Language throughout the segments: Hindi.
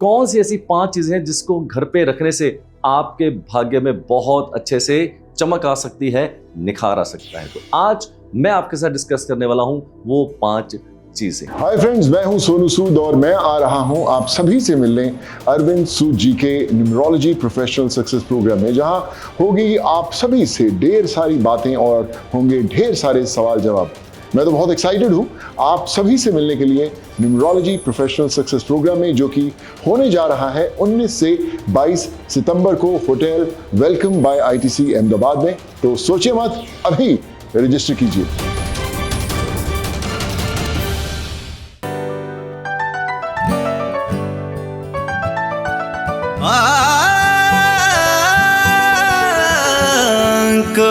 कौन सी ऐसी 5 चीजें हैं जिसको घर पे रखने से आपके भाग्य में बहुत अच्छे से चमक आ सकती है, निखार आ सकता है। तो आज मैं आपके साथ डिस्कस करने वाला हूं वो 5 चीजें। हाय फ्रेंड्स, मैं हूं सोनू सूद और मैं आ रहा हूं आप सभी से मिलने अरविंद सूद जी के न्यूमरोलॉजी प्रोफेशनल सक्सेस प्रोग्राम में, जहां होगी आप सभी से ढेर सारी बातें और होंगे ढेर सारे सवाल जवाब। मैं तो बहुत एक्साइटेड हूं आप सभी से मिलने के लिए न्यूमरोलॉजी प्रोफेशनल सक्सेस प्रोग्राम में, जो कि होने जा रहा है 19 से 22 सितंबर को hotel welcome by ITC Ahmedabad में। तो सोचिए मत, अभी रजिस्टर कीजिए।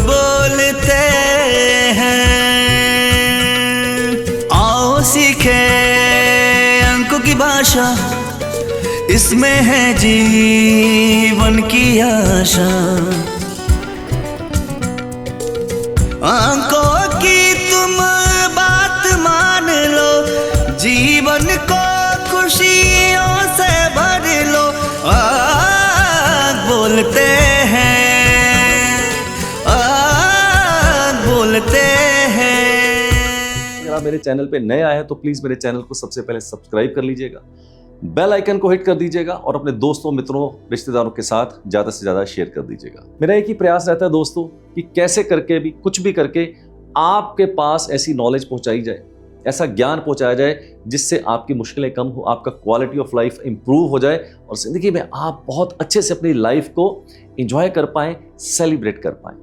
बोलते हैं आओ सीखे अंकों की भाषा, इसमें है जीवन की आशा। अंकों की तुम बात मान लो, जीवन को खुशियों से भर लो। बोलते हैं अगर आप मेरे चैनल पे नए आए हैं तो प्लीज मेरे चैनल को सबसे पहले सब्सक्राइब कर लीजिएगा, बेल आइकन को हिट कर दीजिएगा और अपने दोस्तों, मित्रों, रिश्तेदारों के साथ ज्यादा से ज्यादा शेयर कर दीजिएगा। मेरा एक ही प्रयास रहता है दोस्तों कि कैसे करके भी, कुछ भी करके आपके पास ऐसी नॉलेज पहुंचाई जाए, ऐसा ज्ञान पहुंचाया जाए जिससे आपकी मुश्किलें कम हो, आपका क्वालिटी ऑफ लाइफ इंप्रूव हो जाए और जिंदगी में आप बहुत अच्छे से अपनी लाइफ को एंजॉय कर पाएं, सेलिब्रेट कर पाएं।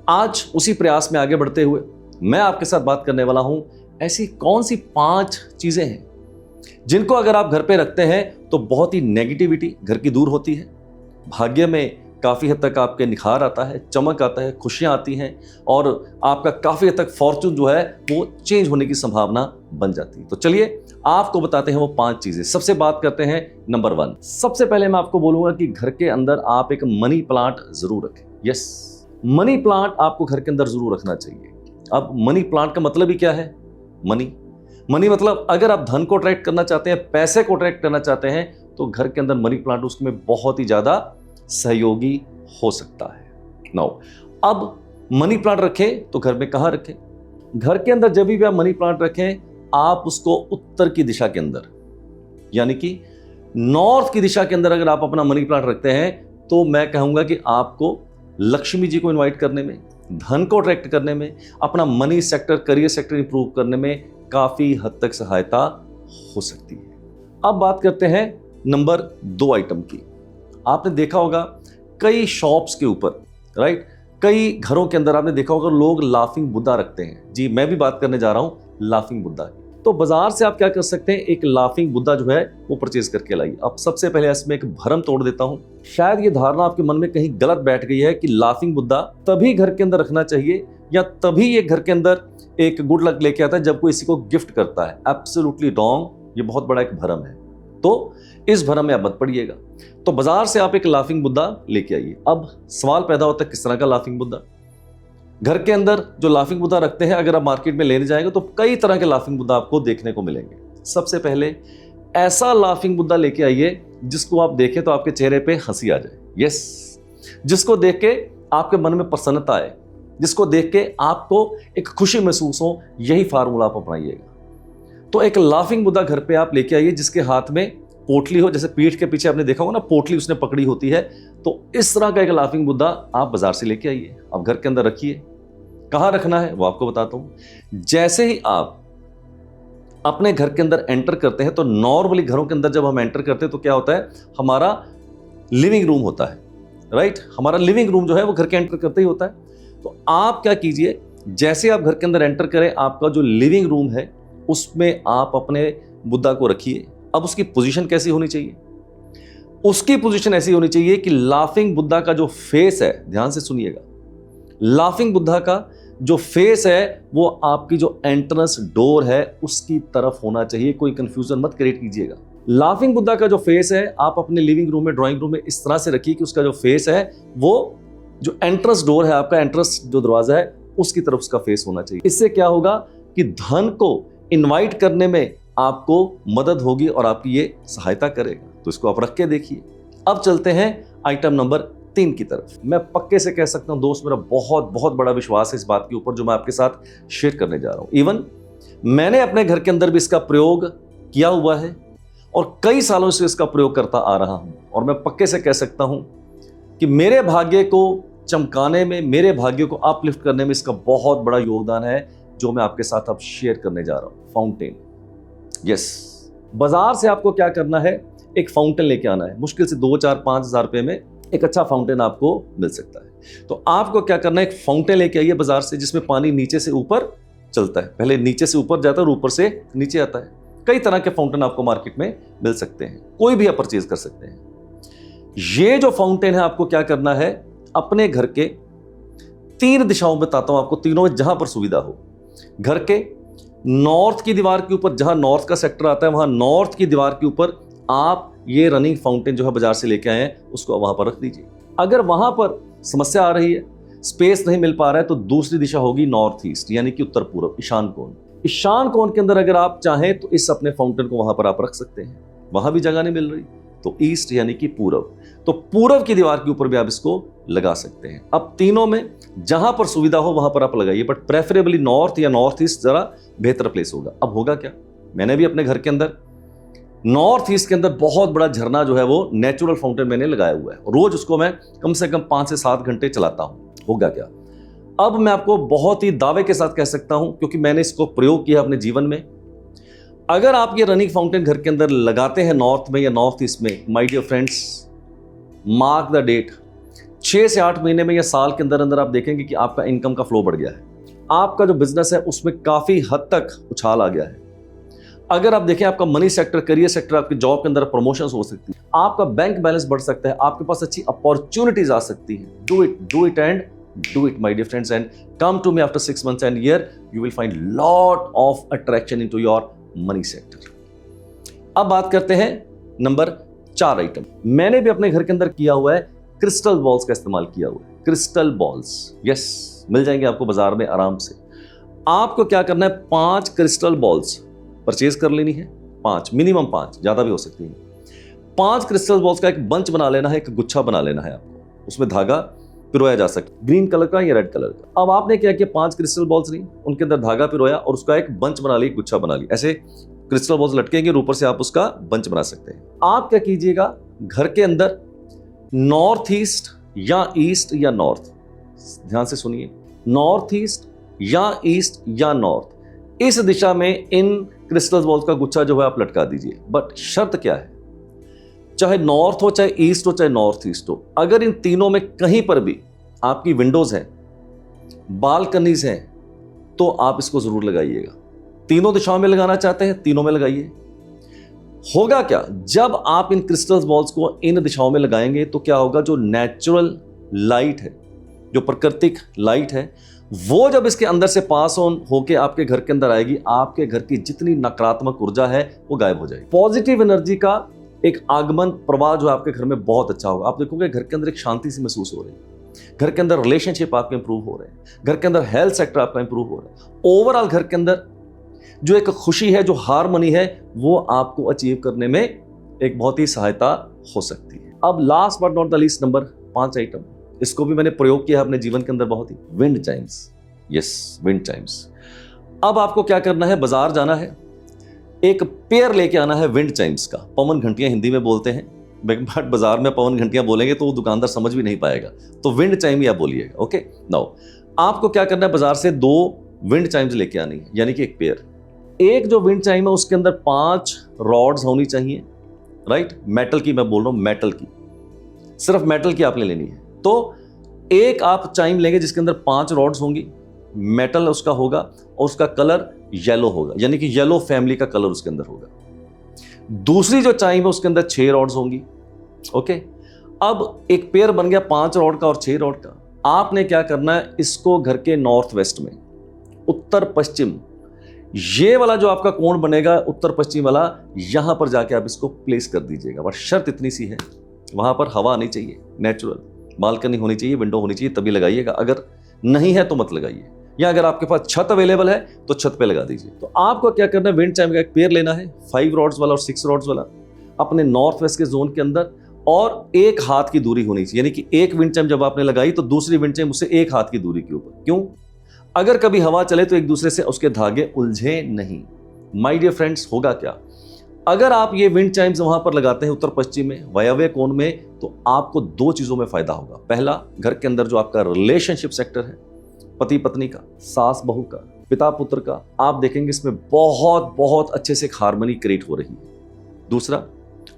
आज उसी प्रयास में आगे बढ़ते हुए मैं आपके साथ बात करने वाला हूं ऐसी कौन सी 5 चीजें हैं जिनको अगर आप घर पे रखते हैं तो बहुत ही नेगेटिविटी घर की दूर होती है, भाग्य में काफी हद तक आपके निखार आता है, चमक आता है, खुशियां आती हैं और आपका काफी हद तक फॉर्चून जो है वो चेंज होने की संभावना बन जाती है। तो चलिए आपको बताते हैं वो 5 चीजें। सबसे बात करते हैं नंबर 1। सबसे पहले मैं आपको बोलूंगा कि घर के अंदर आप एक मनी प्लांट जरूर रखें। यस, मनी प्लांट आपको घर के अंदर जरूर रखना चाहिए। अब मनी प्लांट का मतलब ही क्या है? मनी मतलब अगर आप धन को अट्रैक्ट करना चाहते हैं, पैसे को अट्रैक्ट करना चाहते हैं, तो घर के अंदर मनी प्लांट उसमें बहुत ही ज्यादा सहयोगी हो सकता है। नाउ अब मनी प्लांट रखें तो घर में कहां रखें? घर के अंदर जब भी आप मनी प्लांट रखें, आप उसको उत्तर की दिशा के अंदर, यानी कि नॉर्थ की दिशा के अंदर अगर आप अपना मनी प्लांट रखते हैं तो मैं कहूंगा कि आपको लक्ष्मी जी को इनवाइट करने में, धन को अट्रैक्ट करने में, अपना money sector, career sector improve करने में काफी हद तक सहायता हो सकती है। अब बात करते हैं नंबर 2 आइटम की। आपने देखा होगा कई शॉप्स के ऊपर, राइट, कई घरों के अंदर आपने देखा होगा लोग लाफिंग बुद्धा रखते हैं। जी, मैं भी बात करने जा रहा हूं लाफिंग बुद्धा की। तो बाजार से आप क्या कर सकते हैं, एक लाफिंग बुद्धा जो है वो परचेज करके लाइए। अब सबसे पहले इसमें एक भ्रम तोड़ देता हूं। शायद ये धारणा आपके मन में कहीं गलत बैठ गई है कि लाफिंग बुद्धा तभी घर के अंदर रखना चाहिए या तभी ये घर के अंदर एक गुड लक लेके आता है जब कोई किसी को गिफ्ट करता है। एब्सोल्युटली रॉन्ग, ये बहुत बड़ा एक भ्रम है। तो इस भ्रम में आप मत पड़िएगा। तो बाजार से आप एक लाफिंग बुद्धा लेके आइए। अब सवाल पैदा होता है किस तरह का लाफिंग बुद्धा? घर के अंदर जो लाफिंग बुद्धा रखते हैं, अगर आप मार्केट में लेने जाएंगे तो कई तरह के लाफिंग बुद्धा आपको देखने को मिलेंगे। सबसे पहले ऐसा लाफिंग बुद्धा लेके आइए जिसको आप देखें तो आपके चेहरे पे हंसी आ जाए। यस, जिसको देख के आपके मन में प्रसन्नता आए, जिसको देख के आपको एक खुशी महसूस हो। यही फार्मूला आप अपनाइएगा। तो एक लाफिंग बुद्धा घर पे आप लेके आइए जिसके हाथ में पोटली हो, जैसे पीठ के पीछे आपने देखा होगा ना, पोटली उसने पकड़ी होती है। तो इस तरह का एक लाफिंग बुद्धा आप बाजार से लेके आइए, आप घर के अंदर रखिए। कहां रखना है वो आपको बताता हूं। जैसे ही आप अपने घर के अंदर एंटर करते हैं, तो नॉर्मली घरों के अंदर जब हम एंटर करते हैं तो क्या होता है, हमारा लिविंग रूम होता है, राइट। हमारा लिविंग रूम जो है वो घर के एंटर करते ही होता है। तो आप क्या कीजिए, जैसे आप घर के अंदर एंटर करें, आपका जो लिविंग रूम है उसमें आप अपने बुद्धा को रखिए। अब उसकी पोजीशन कैसी होनी चाहिए? उसकी पोजीशन ऐसी होनी चाहिए कि लाफिंग बुद्धा का जो फेस है, ध्यान से सुनिएगा, लाफिंग बुद्धा का जो फेस है वो आपकी जो एंट्रेंस डोर है उसकी तरफ होना चाहिए। कोई कंफ्यूजन मत क्रिएट कीजिएगा। लाफिंग बुद्धा का जो फेस है आप अपने लिविंग रूम में, ड्राइंग रूम में इस तरह से रखिए कि उसका जो फेस है वो जो एंट्रेंस डोर है, आपका एंट्रेंस जो दरवाजा है उसकी तरफ उसका फेस होना चाहिए। इससे क्या होगा कि धन को इनवाइट करने में आपको मदद होगी और आपकी ये सहायता करेगा। तो इसको आप रख के देखिए। अब चलते हैं आइटम नंबर 3 की तरफ। मैं पक्के से कह सकता हूं दोस्त, मेरा बहुत बहुत बड़ा विश्वास है इस बात के ऊपर जो मैं आपके साथ शेयर करने जा रहा हूं। इवन मैंने अपने घर के अंदर भी इसका प्रयोग किया हुआ है और कई सालों से इसका प्रयोग करता आ रहा हूं, और मैं पक्के से कह सकता हूं कि मेरे भाग्य को चमकाने में, मेरे भाग्य को अपलिफ्ट करने में इसका बहुत बड़ा योगदान है, जो मैं आपके साथ अब शेयर करने जा रहा हूं। फाउंटेन। यस, बाजार से आपको क्या करना है, एक फाउंटेन लेके आना है। मुश्किल से 2-4-5 हज़ार रुपए में एक अच्छा फाउंटेन आपको मिल सकता है। तो आपको क्या करना है, एक फाउंटेन लेके आइए बाजार से, जिसमें पानी नीचे से ऊपर चलता है। पहले नीचे से ऊपर जाता है और ऊपर से नीचे आता है। कई तरह के फाउंटेन आपको मार्केट में मिल सकते हैं, कोई भी आप परचेज कर सकते हैं। ये जो फाउंटेन है, आपको क्या करना है, अपने घर के 3 दिशाओं में बताता हूं आपको, तीनों में जहां पर सुविधा हो। घर के नॉर्थ की दीवार के ऊपर, जहां नॉर्थ का सेक्टर आता है, वहां नॉर्थ की दीवार के ऊपर आप ये रनिंग फाउंटेन जो है बाजार से लेके आए हैं, उसको वहां पर रख दीजिए। अगर वहां पर समस्या आ रही है, स्पेस नहीं मिल पा रहा है, तो दूसरी दिशा होगी नॉर्थ ईस्ट, यानी कि उत्तर पूर्व, ईशान कोण। ईशान कोण के अंदर अगर आप चाहें तो इस अपने फाउंटेन को वहां पर आप रख सकते हैं। वहां भी जगह नहीं मिल रही तो ईस्ट यानी कि पूरब, तो पूरब की दीवार के ऊपर भी आप इसको लगा सकते हैं। अब तीनों में जहां पर सुविधा हो वहां पर आप लगाइए, बट प्रेफरेबली नॉर्थ या नॉर्थ ईस्ट जरा बेहतर प्लेस होगा। अब होगा क्या, मैंने भी अपने घर के अंदर नॉर्थ ईस्ट के अंदर बहुत बड़ा झरना जो है वो नेचुरल फाउंटेन मैंने लगाया हुआ है। रोज उसको मैं कम से कम 5 से 7 घंटे चलाता हूं। होगा क्या, अब मैं आपको बहुत ही दावे के साथ कह सकता हूं, क्योंकि मैंने इसको प्रयोग किया अपने जीवन में। अगर आप ये रनिंग फाउंटेन घर के अंदर लगाते हैं नॉर्थ में या नॉर्थ ईस्ट में, my dear friends, mark the date, 6 से 8 महीने में या साल के अंदर अंदर आप देखेंगे कि आपका इनकम का फ्लो बढ़ गया है। आपका जो बिजनेस है उसमें काफी हद तक उछाल आ गया है। अगर आप देखें, आपका मनी सेक्टर, करियर सेक्टर, आपके जॉब के अंदर प्रमोशन हो सकती है, आपका बैंक बैलेंस बढ़ सकता है, आपके पास अच्छी अपॉर्चुनिटीज आ सकती है। Do it and do it, my dear friends, and come to me after 6 months and year. You will find lot of attraction into your money sector. अब बात करते हैं नंबर 4 आइटम। मैंने भी अपने घर के अंदर किया हुआ है, क्रिस्टल बॉल्स का इस्तेमाल किया हुआ है। क्रिस्टल बॉल्स, यस, मिल जाएंगे आपको बाजार में आराम से। आपको क्या करना है, 5 क्रिस्टल बॉल्स परचेज कर लेनी है। 5, मिनिमम 5, ज्यादा भी हो सकती है। 5 क्रिस्टल बॉल्स का एक बंच बना लेना है, एक गुच्छा बना लेना है आपको। उसमें धागा पिरोया जा सकता है, ग्रीन कलर का या रेड कलर का। अब आपने क्या किया, 5 क्रिस्टल बॉल्स नहीं, उनके अंदर धागा पिरोया और उसका एक बंच बना लिया, गुच्छा बना लिया। ऐसे क्रिस्टल बॉल्स लटकेंगे और ऊपर से आप उसका बंच बना सकते हैं। आप क्या कीजिएगा, घर के अंदर नॉर्थ ईस्ट या ईस्ट या नॉर्थ, ध्यान से सुनिए, नॉर्थ ईस्ट या ईस्ट या नॉर्थ, इस दिशा में इन क्रिस्टल बॉल्स का गुच्छा जो है आप लटका दीजिए। बट शर्त क्या है, चाहे नॉर्थ हो, चाहे ईस्ट हो, चाहे नॉर्थ ईस्ट हो, अगर इन तीनों में कहीं पर भी आपकी विंडोज हैं, बालकनीज हैं, तो आप इसको जरूर लगाइएगा। तीनों दिशाओं में लगाना चाहते हैं, तीनों में लगाइए। होगा क्या, जब आप इन क्रिस्टल बॉल्स को इन दिशाओं में लगाएंगे तो क्या होगा, जो नेचुरल लाइट है, जो प्राकृतिक लाइट है, वो जब इसके अंदर से पास ऑन होके आपके घर के अंदर आएगी, आपके घर की जितनी नकारात्मक ऊर्जा है वो गायब हो जाएगी। पॉजिटिव एनर्जी का एक आगमन प्रवाह जो आपके घर में बहुत अच्छा होगा। आप देखोगे घर के अंदर एक शांति सी महसूस हो रही है, घर के अंदर रिलेशनशिप आपके इंप्रूव हो रहे हैं, घर के अंदर हेल्थ सेक्टर आपका इंप्रूव हो रहा है। ओवरऑल घर के अंदर जो एक खुशी है, जो हार्मनी है, वो आपको अचीव करने में एक बहुत ही सहायता हो सकती है। अब last but not the least, number 5 item, इसको भी मैंने प्रयोग किया अपने जीवन के अंदर बहुत ही, wind chimes. Yes, wind chimes. अब आपको क्या करना है, बाजार जाना है, एक पेयर लेके आना है विंड चाइम्स का। पवन घंटियां हिंदी में बोलते हैं, बट बाजार में पवन घंटियां बोलेंगे तो वो दुकानदार समझ भी नहीं पाएगा, तो विंड चाइम ही आप बोलिएगा। ओके, नाउ आपको क्या करना है, बाजार से 2 विंड चाइम्स लेके आनी है, यानी कि एक पेयर। एक जो विंड चाइम है उसके अंदर 5 रॉड्स होनी चाहिए, राइट, मेटल की मैं बोल रहा हूं, मेटल की, सिर्फ मेटल की आपने लेनी है। तो एक आप चाइम लेंगे जिसके अंदर 5 रॉड्स होंगी, मेटल उसका होगा और उसका कलर येलो होगा, यानी कि येलो फैमिली का कलर उसके अंदर होगा। दूसरी जो चाइम है उसके अंदर 6 रॉड्स होंगी। ओके, अब एक पेयर बन गया 5 रॉड का और 6 रॉड का। आपने क्या करना है, इसको घर के नॉर्थ वेस्ट में, उत्तर पश्चिम, ये वाला जो आपका कोण बनेगा उत्तर पश्चिम वाला, यहां पर जाके आप इसको प्लेस कर दीजिएगा। बट शर्त इतनी सी है, वहां पर हवा आनी चाहिए, नेचुरल बालकनी होनी चाहिए, विंडो होनी चाहिए, तभी लगाइएगा। अगर नहीं है तो मत लगाइए, या अगर आपके पास छत अवेलेबल है तो छत पे लगा दीजिए। तो आपको क्या करना है, विंड चाइम का एक पेयर लेना है, 5 रॉड्स वाला और 6 रॉड्स वाला। अपने नॉर्थ वेस्ट के जोन के अंदर, और एक हाथ की दूरी होनी चाहिए, यानी कि एक विंड चाइम जब आपने लगाई तो दूसरी विंड चाइम उससे एक हाथ की दूरी के ऊपर। क्यों? अगर कभी हवा चले तो एक दूसरे से उसके धागे उलझे नहीं। माय डियर फ्रेंड्स, होगा क्या अगर आप ये विंड चाइम्स वहां पर लगाते हैं उत्तर पश्चिम में, वायव्य कोण में, तो आपको दो चीजों में फायदा होगा। पहला, घर के अंदर जो आपका रिलेशनशिप सेक्टर है, पति पत्नी का, सास बहू का, पिता पुत्र का, आप देखेंगे इसमें बहुत बहुत अच्छे से एक हार्मनी क्रिएट हो रही है। दूसरा,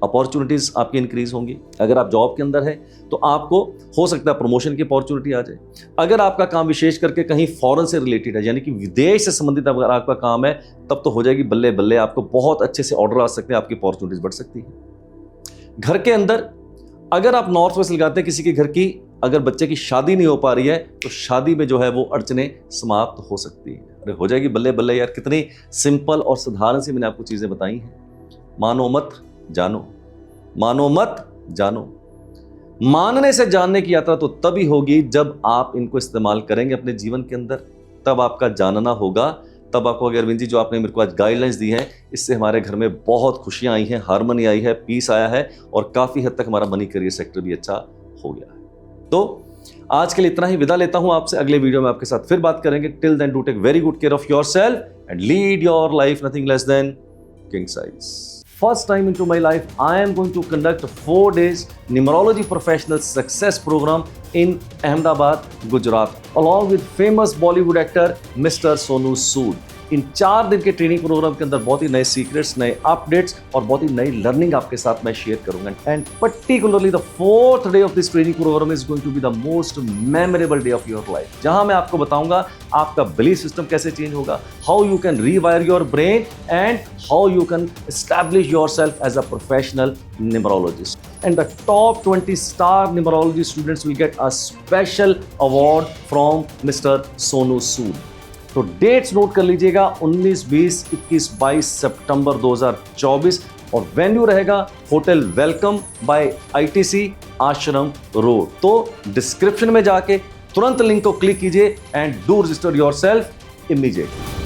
अपॉर्चुनिटीज आपकी इंक्रीज होंगी। अगर आप जॉब के अंदर हैं तो आपको हो सकता है प्रमोशन की अपॉर्चुनिटी आ जाए। अगर आपका काम विशेष करके कहीं फॉरेन से रिलेटेड है, यानी कि विदेश से संबंधित अगर आपका काम है, तब तो हो जाएगी बल्ले बल्ले, आपको बहुत अच्छे से ऑर्डर आ सकते हैं, आपकी अपॉर्चुनिटीज बढ़ सकती है। घर के अंदर अगर आप नॉर्थ वेस्ट लगाते हैं किसी के घर की, अगर बच्चे की शादी नहीं हो पा रही है तो शादी में जो है वो अड़चने समाप्त हो सकती है। अरे हो जाएगी बल्ले बल्ले यार, कितनी सिंपल और साधारण सी मैंने आपको चीजें बताई हैं। मानो मत जानो, मानो मत जानो। मानने से जानने की यात्रा तो तभी होगी जब आप इनको इस्तेमाल करेंगे अपने जीवन के अंदर, तब आपका जानना होगा। तब आपको अरविंद जी जो आपने मेरे को आज गाइडलाइंस दी हैं, इससे हमारे घर में बहुत खुशियां आई हैं, हार्मनी आई है, पीस आया है, और काफी हद तक हमारा मनी करियर सेक्टर भी अच्छा हो गया है। तो आज के लिए इतना ही, विदा लेता हूं आपसे। अगले वीडियो में आपके साथ फिर बात करेंगे। Till then, do take very good care of yourself and lead your life nothing less than king size. First time into my life, I am going to conduct a 4 days numerology professional success program in Ahmedabad, Gujarat, along with famous Bollywood actor Mr. Sonu Sood. इन 4 दिन के ट्रेनिंग प्रोग्राम के अंदर बहुत ही नए सीक्रेट्स, नए अपडेट्स और बहुत ही नई लर्निंग आपके साथ मैं शेयर करूंगा। And particularly the 4th day of this training programme is going to be the most memorable day of your life, जहां मैं आपको बताऊंगा आपका बिलीफ सिस्टम कैसे चेंज होगा, how you can rewire your brain and how you can establish yourself as a professional numerologist. And the top 20 star numerology students will get a special award from Mr. Sonu Sood. तो डेट्स नोट कर लीजिएगा, 19, 20, 21, 22 सितंबर 2024, और वेन्यू रहेगा होटल वेलकम बाय ITC आश्रम रोड. तो डिस्क्रिप्शन में जाके तुरंत लिंक को क्लिक कीजिए and do register yourself immediately.